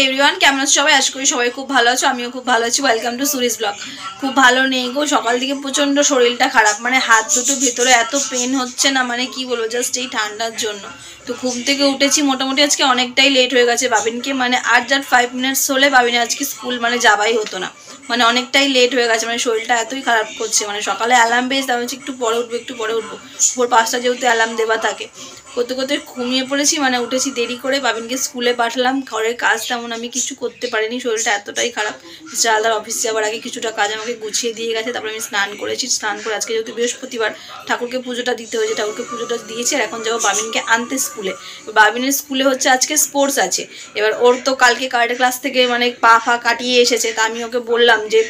Everyone, কেমন আছো সবাই? আশা করি সবাই খুব ভালো আছো, আমিও খুব ভালো আছি। ওয়েলকাম টু সুরিস ব্লগ। খুব ভালো নেই গো, সকাল থেকে প্রচণ্ড শরীরটা খারাপ, মানে হাত দুটো ভেতরে এত পেন হচ্ছে না, মানে কি বলবো, জাস্ট এই ঠান্ডার জন্য। তো ঘুম থেকে উঠেছি মোটামুটি আজকে অনেকটাই লেট হয়ে গেছে বাবিনকে, মানে আর জাস্ট 5 মিনিটস হলে বাবিনে আজকে স্কুল মানে যাওয়াই হতো না, মানে অনেকটাই লেট হয়ে গেছে, মানে শরীরটা এতই খারাপ করছে। মানে সকালে অ্যালার্ম বেশ আমি হচ্ছে একটু পরে উঠবো ভোর 5টা যেহেতু অ্যালার্ম দেওয়া থাকে, করতে করতে ঘুমিয়ে পড়েছি, মানে উঠেছি দেরি করে। বাবিনকে স্কুলে পাঠালাম, ঘরের কাজ তেমন আমি কিছু করতে পারিনি, শরীরটা এতটাই খারাপ। মিস্টার আলাদার অফিস যাওয়ার আগে কিছুটা কাজ আমাকে গুছিয়ে দিয়ে গেছে, তারপরে আমি স্নান করেছি। স্নান করে আজকে যেহেতু বৃহস্পতিবার, ঠাকুরকে পুজোটা দিতে হয়েছে, ঠাকুরকে পুজোটা দিয়েছি। আর এখন যাবো বাবিনকে আনতে স্কুলে। বাবিনের স্কুলে হচ্ছে আজকে স্পোর্টস আছে। এবার ওর তো কালকে কারাটে ক্লাস থেকে মানে পা কাটিয়ে এসেছে, তা আমি ওকে বললাম যে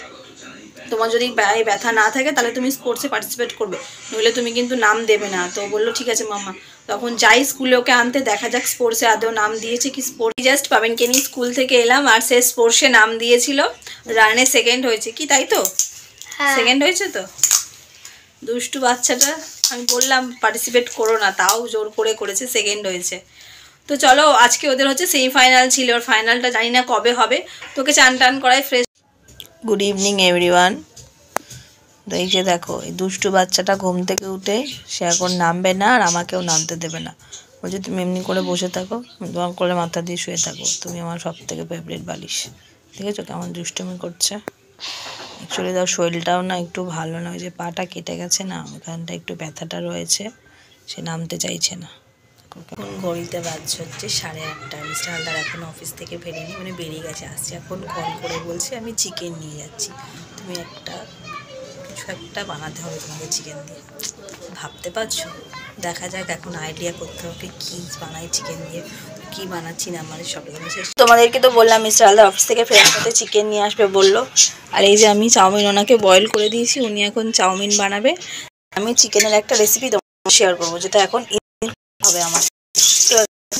তোমার যদি পায়ে ব্যথা না থাকে তাহলে তুমি স্পোর্টসে পার্টিসিপেট করবে, নইলে তুমি কিন্তু নাম দেবে না। তো বললো ঠিক আছে মাম্মা। তখন যাই স্কুলে ওকে আনতে, দেখা যাক স্পোর্টসে আদৌ নাম দিয়েছে কি। স্পোর্টস জাস্ট বাবিনকে নিয়ে স্কুল থেকে এলাম, আর সে স্পোর্টসে নাম দিয়েছিল, রানে সেকেন্ড হয়েছে কি, তাই তো? সেকেন্ড হয়েছে তো। দুষ্টু বাচ্চাটা, আমি বললাম পার্টিসিপেট করো না, তাও জোর করে করেছে, সেকেন্ড হয়েছে। তো চলো, আজকে ওদের হচ্ছে সেমিফাইনাল ছিল, ওর ফাইনালটা জানি না কবে হবে। তোকে চান টান করাই ফ্রেশ। Good evening everyone. তো এই যে দেখো, এই দুষ্টু বাচ্চাটা ঘুম থেকে উঠে সে এখন নামবে না, আর আমাকেও নামতে দেবে না। বলছে তুমি এমনি করে বসে থাকো, তোমার কোলে মাথা দিয়ে শুয়ে থাকো, তুমি আমার সব থেকে ফেভারিট বালিশ। ঠিক আছে, কেমন দুষ্টুমি করছে। অ্যাকচুয়ালি তার শরীরটাও না একটু ভালো না, ওই যে পাটা কেটে গেছে না, ওখানটা একটু ব্যথাটা রয়েছে, সে নামতে চাইছে না। এখন ঘড়িতে বাজছে হচ্ছে 8:30। মিস্টার হালদার এখন অফিস থেকে ফেরেনি, মানে বেরিয়ে গেছে, আসছে এখন। কল করে বলছে আমি চিকেন নিয়ে যাচ্ছি, তুমি কিছু একটা বানাতে হবে তোমাকে চিকেন দিয়ে। ভাবতে পারছো? দেখা যাক, এখন আইডিয়া করতে হবে কী বানাই চিকেন দিয়ে। কী বানাচ্ছি না আমাদের সব শেষ। তোমাদেরকে তো বললাম মিস্টার হালদার অফিস থেকে ফেরার সাথে চিকেন নিয়ে আসবে বললো। আর এই যে আমি চাউমিন ওনাকে বয়েল করে দিয়েছি, উনি এখন চাউমিন বানাবে। আমি চিকেনের একটা রেসিপি তোমাকে শেয়ার করবো, যেটা এখন হবে আমার।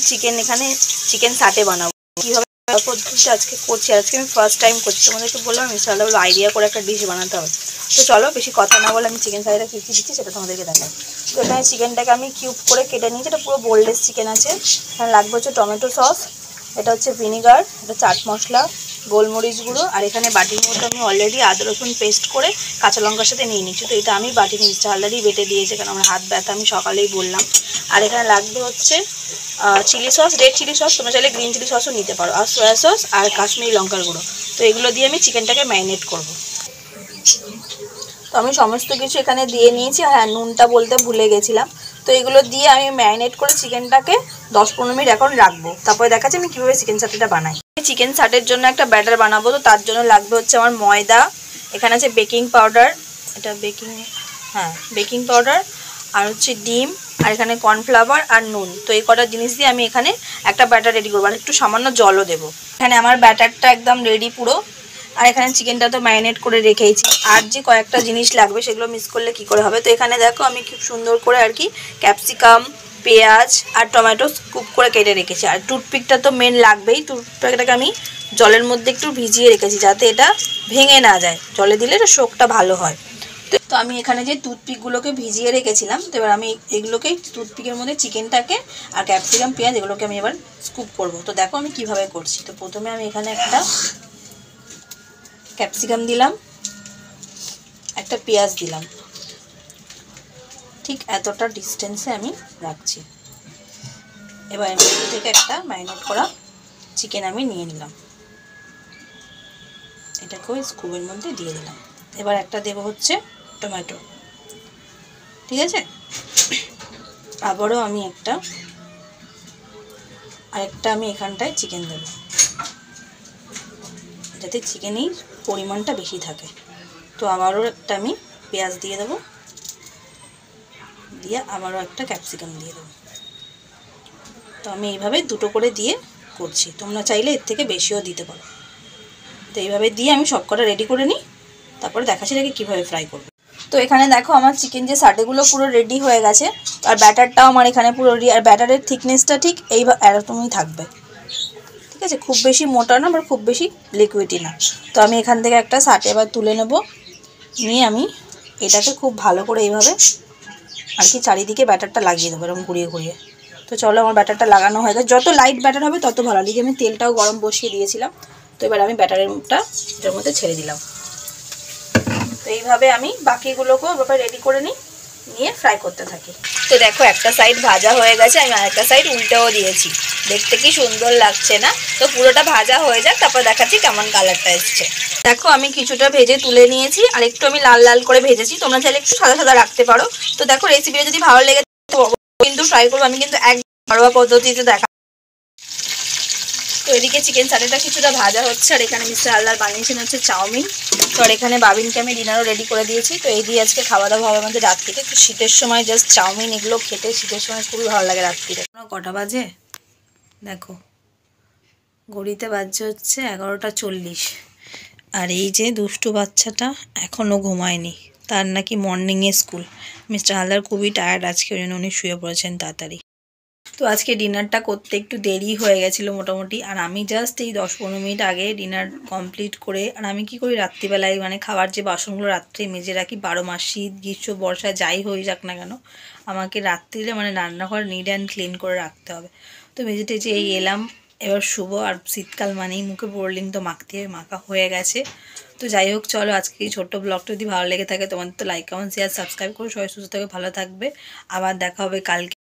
চিকেন এখানে চিকেন সাটে বানাবো, কীভাবে পদ্ধতিটা আজকে করছি, আজকে আমি ফার্স্ট টাইম করছি। তোমাদেরকে বললাম মিস্টার হালদার বললো আইডিয়া করে একটা ডিশ বানাতে হবে। তো চলো, বেশি কথা না বলে আমি চিকেন সাইডটা কী কী দিচ্ছি সেটা তোমাদেরকে দেখাই। তো এখানে চিকেনটাকে আমি কিউব করে কেটে নিয়েছি, এটা পুরো বোনলেস চিকেন আছে। এখানে লাগবে হচ্ছে টমেটো সস, এটা হচ্ছে ভিনিগার, এটা চাট মশলা, গোলমরিচ গুঁড়ো, আর এখানে বাটির মধ্যে আমি অলরেডি আদা রসুন পেস্ট করে কাঁচা লঙ্কার সাথে নিয়ে নিচ্ছি। তো এটা আমি বাটি মিস্টার হালদারই বেটে দিয়েছে, কারণ আমার হাত ব্যথা, আমি সকালেই বললাম। আর এখানে লাগবে হচ্ছে chilli sauce, red chilli sauce, তোমরা চাইলে গ্রিন চিলি সসও নিতে পারো, আর সয়া সস, আর কাশ্মীরি লঙ্কার গুঁড়ো। তো এগুলো দিয়ে আমি চিকেনটাকে ম্যারিনেট করবো। তো আমি সমস্ত কিছু এখানে দিয়ে নিয়েছি। আর হ্যাঁ, নুনটা বলতে ভুলে গেছিলাম। তো এগুলো দিয়ে আমি ম্যারিনেট করে চিকেনটাকে 10-15 মিনিট এখন রাখবো, তারপরে দেখাচ্ছি আমি কীভাবে চিকেন সাটেটা বানাই। চিকেন সাটের জন্য একটা ব্যাটার বানাবো, তো তার জন্য লাগবে হচ্ছে আমার ময়দা, এখানে আছে বেকিং পাউডার, এটা বেকিং পাউডার, আর হচ্ছে ডিম, আর এখানে কর্নফ্লাওয়ার আর নুন। তো এই কটা জিনিস দিয়ে আমি এখানে একটা ব্যাটার রেডি করবো, আর একটু সামান্য জলও দেবো। এখানে আমার ব্যাটারটা একদম রেডি পুরো। আর এখানে চিকেনটা তো ম্যারিনেট করে রেখেইছি, আর যে কয়েকটা জিনিস লাগবে সেগুলো মিস করলে কি করে হবে। তো এখানে দেখো আমি খুব সুন্দর করে আর কি ক্যাপসিকাম, পেঁয়াজ আর টমেটো স্কুপ করে কেটে রেখেছি। আর টুথপিকটা তো মেন লাগবেই, টুথপিকটাকে আমি জলের মধ্যে একটু ভিজিয়ে রেখেছি যাতে এটা ভেঙে না যায়, জলে দিলে এটা শোকটা ভালো হয়। তো আমি এখানে যে টুথপিকগুলোকে ভিজিয়ে রেখেছিলাম, তো এবার আমি এগুলোকে টুথপিকের মধ্যে চিকেনটাকে আর ক্যাপসিকাম পেঁয়াজ এগুলোকে আমি এবার স্কুপ করব। তো দেখো আমি কিভাবে করছি। তো প্রথমে আমি এখানে একটা ক্যাপসিকাম দিলাম, একটা পেঁয়াজ দিলাম, ঠিক এতটা ডিস্টেন্সে আমি রাখছি। এবার আমি থেকে একটা ম্যারিনেট করা চিকেন আমি নিয়ে নিলাম, এটাকে ওই স্কুপের মধ্যে দিয়ে দিলাম। এবার একটা দেবো হচ্ছে টমেটো, ঠিক আছে। আবারও আমি আরেকটা আমি এখানটায় চিকেন দেবো, যাতে চিকেনের পরিমাণটা বেশি থাকে। তো আবারও একটা আমি পেঁয়াজ দিয়ে দেবো, দিয়ে আবারও একটা ক্যাপসিকাম দিয়ে দেবো। তো আমি এইভাবে দুটো করে দিয়ে করছি, তোমরা চাইলে এর থেকে বেশিও দিতে পারো। তো এইভাবে দিয়ে আমি সব কটা রেডি করে নিই, তারপরে দেখাচ্ছি এটাকে কীভাবে ফ্রাই করবো। তো এখানে দেখো আমার চিকেন যে সাটেগুলো পুরো রেডি হয়ে গেছে, আর ব্যাটারটাও আমার এখানে পুরো রেডি। আর ব্যাটারের থিকনেসটা ঠিক এরকমই থাকবে, ঠিক আছে, খুব বেশি মোটা না, আবার খুব বেশি লিকুইডই না। তো আমি এখান থেকে একটা সাটে এবার তুলে নেব, নিয়ে আমি এটাকে খুব ভালো করে এইভাবে আর কি চারিদিকে ব্যাটারটা লাগিয়ে দেবো, এরকম ঘুরিয়ে ঘুরিয়ে। তো চলো আমার ব্যাটারটা লাগানো হয়ে গেছে। যত লাইট ব্যাটার হবে তত ভালো। দিকে আমি তেলটাও গরম বসিয়ে দিয়েছিলাম। তো এবার আমি ব্যাটারের মুখটা এটার মধ্যে ছেড়ে দিলাম। তো এইভাবে আমি বাকিগুলোকেও এবার রেডি করে নিয়ে ফ্রাই করতে থাকি। তো দেখো একটা সাইড ভাজা হয়ে গেছে, আমি আরেকটা সাইড উল্টেও দিয়েছি। দেখতে কি সুন্দর লাগছে না? তো পুরোটা ভাজা হয়ে যাক, তারপর দেখাচ্ছি কেমন কালারটা এসছে। দেখো আমি কিছুটা ভেজে তুলে নিয়েছি, আর একটু আমি লাল লাল করে ভেজেছি। তোমরা চাইলে একটু সাদা সাদা রাখতে পারো। তো দেখো রেসিপিটা যদি ভালো লেগে কিন্তু ট্রাই করবো। আমি কিন্তু এক ঘরোয়া পদ্ধতিতে দেখা। তো এদিকে চিকেন চাটনিটা কিছুটা ভাজা হচ্ছে, আর এখানে মিস্টার আল্লাহ বানিয়েছেন হচ্ছে চাউমিন। তো আর এখানে বাবিনকে আমি ডিনারও রেডি করে দিয়েছি। তো এই দিয়ে আজকে খাওয়া দাওয়া হবে আমাদের রাত্রিতে। তো শীতের সময় জাস্ট চাউমিন এগুলো খেতে শীতের সময় খুবই ভালো লাগে রাত্রিতে। কটা বাজে দেখো, ঘড়িতে বাজছে হচ্ছে 11:40। আর এই যে দুষ্টু বাচ্চাটা এখনও ঘুমায়নি, তার নাকি মর্নিংয়ে স্কুল। মিস্টার হালদার খুবই টায়ার্ড আজকে, ওই জন্য উনি শুয়ে পড়েছেন তাড়াতাড়ি। তো আজকে ডিনারটা করতে একটু দেরি হয়ে গেছিলো মোটামুটি। আর আমি জাস্ট এই 10-15 মিনিট আগে ডিনার কমপ্লিট করে, আর আমি কি করি রাত্রিবেলায় মানে খাবার যে বাসনগুলো রাত্রে মেজে রাখি, 12 মাস শীত গ্রীষ্ম বর্ষা যাই হয়ে যাক না কেন, আমাকে রাত্রিরে মানে রান্নাঘর নিট অ্যান্ড ক্লিন করে রাখতে হবে। তো মেজে টেজে এই এলাম, এবার শুভ। আর শীতকাল মানেই মুখে বোরলিং তো মাখতে হবে, মাখা হয়ে গেছে। তো যাই হোক চলো আজকে এই ছোট্ট ব্লগটা যদি ভালো লেগে থাকে তোমাদের তো লাইক কমেন্ট শেয়ার সাবস্ক্রাইব করো। সবাই সুস্থ থাকবে, ভালো থাকবে। আবার দেখা হবে কালকে।